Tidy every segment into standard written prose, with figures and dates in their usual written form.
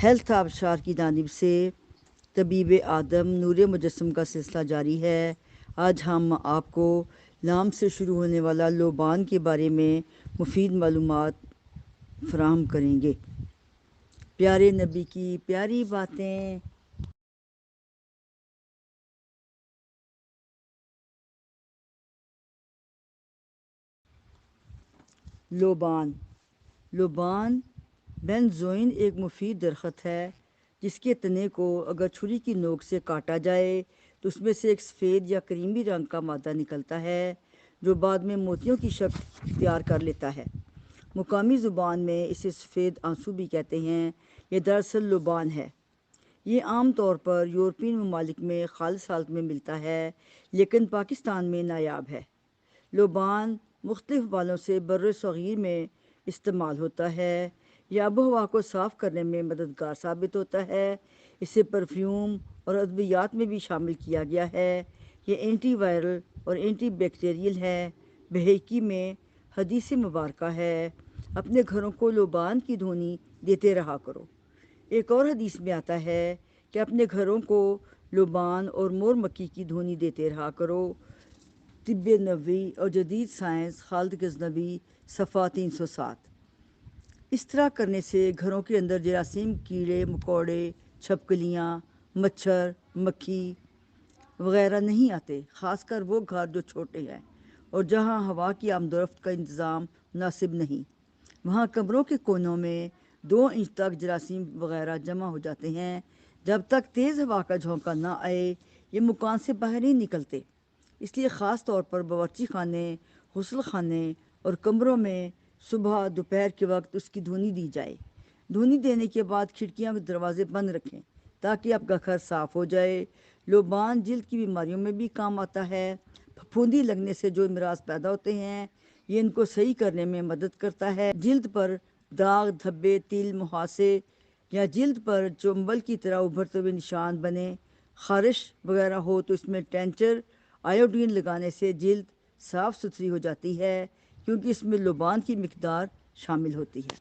Health آبشار کی جانب سے طبیب آدم نور مجسم کا سلسلہ جاری ہے۔ آج ہم آپ کو لام سے شروع ہونے والا لوبان کے بارے میں مفید معلومات فراہم کریں گے۔ پیارے نبی کی پیاری باتیں۔ لوبان بینزوئن ایک مفید درخت ہے جس کے تنے کو اگر چھری کی نوک سے کاٹا جائے تو اس میں سے ایک سفید یا کریمی رنگ کا مادہ نکلتا ہے جو بعد میں موتیوں کی شکل اختیار کر لیتا ہے۔ مقامی زبان میں اسے سفید آنسو بھی کہتے ہیں۔ یہ دراصل لوبان ہے۔ یہ عام طور پر یورپین ممالک میں خالص حالت میں ملتا ہے لیکن پاکستان میں نایاب ہے۔ لوبان مختلف بالوں سے بر صغیر میں استعمال ہوتا ہے۔ یہ آب و ہوا کو صاف کرنے میں مددگار ثابت ہوتا ہے۔ اسے پرفیوم اور ادویات میں بھی شامل کیا گیا ہے۔ یہ اینٹی وائرل اور اینٹی بیکٹیریل ہے۔ بحقیقی میں حدیث مبارکہ ہے، اپنے گھروں کو لوبان کی دھونی دیتے رہا کرو۔ ایک اور حدیث میں آتا ہے کہ اپنے گھروں کو لوبان اور مور مکھی کی دھونی دیتے رہا کرو۔ طب نبوی اور جدید سائنس، خالد غزنوی، صفحہ 307۔ اس طرح کرنے سے گھروں کے اندر جراثیم، کیڑے مکوڑے، چھپکلیاں، مچھر، مکھی وغیرہ نہیں آتے، خاص کر وہ گھر جو چھوٹے ہیں اور جہاں ہوا کی آمد و رفت کا انتظام مناسب نہیں۔ وہاں کمروں کے کونوں میں 2 انچ تک جراثیم وغیرہ جمع ہو جاتے ہیں۔ جب تک تیز ہوا کا جھونکا نہ آئے یہ مکان سے باہر نہیں نکلتے۔ اس لیے خاص طور پر باورچی خانے، غسل خانے اور کمروں میں صبح دوپہر کے وقت اس کی دھونی دی جائے۔ دھونی دینے کے بعد کھڑکیاں اور دروازے بند رکھیں تاکہ آپ کا گھر صاف ہو جائے۔ لوبان جلد کی بیماریوں میں بھی کام آتا ہے۔ پھپھوندی لگنے سے جو امراض پیدا ہوتے ہیں یہ ان کو صحیح کرنے میں مدد کرتا ہے۔ جلد پر داغ، دھبے، تل، مہاسے یا جلد پر چنبل کی طرح ابھرتے ہوئے نشان بنے، خارش وغیرہ ہو تو اس میں ٹینچر آیوڈین لگانے سے جلد صاف ستھری ہو جاتی ہے کیونکہ اس میں لوبان کی مقدار شامل ہوتی ہے۔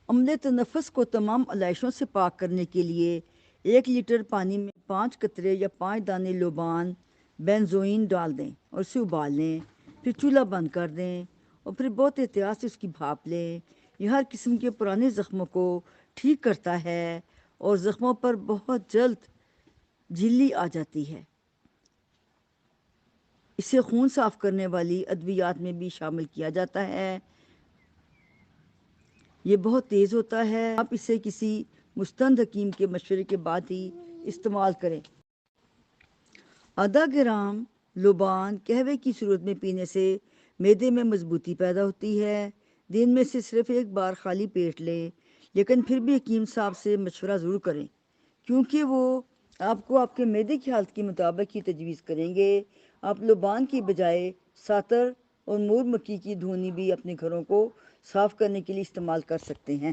عملے تنفس کو تمام علائشوں سے پاک کرنے کے لیے 1 لیٹر پانی میں 5 قطرے یا 5 دانے لوبان بینزوئن ڈال دیں اور اسے ابال لیں، پھر چولہا بند کر دیں اور پھر بہت احتیاط سے اس کی بھاپ لیں۔ یہ ہر قسم کے پرانے زخموں کو ٹھیک کرتا ہے اور زخموں پر بہت جلد جھلی آ جاتی ہے۔ اسے خون صاف کرنے والی ادویات میں بھی شامل کیا جاتا ہے۔ یہ بہت تیز ہوتا ہے۔ آپ اسے کسی مستند حکیم کے مشورے کے بعد ہی استعمال کریں۔ آدھا گرام لوبان قہوے کی صورت میں پینے سے معدے میں مضبوطی پیدا ہوتی ہے۔ دن میں سے صرف 1 بار خالی پیٹ لیں لیکن پھر بھی حکیم صاحب سے مشورہ ضرور کریں کیونکہ وہ آپ کو آپ کے معدے کی حالت کے مطابق ہی تجویز کریں گے۔ آپ لوبان کی بجائے ساتر اور مور مکھی کی دھونی بھی اپنے گھروں کو صاف کرنے کے لیے استعمال کر سکتے ہیں۔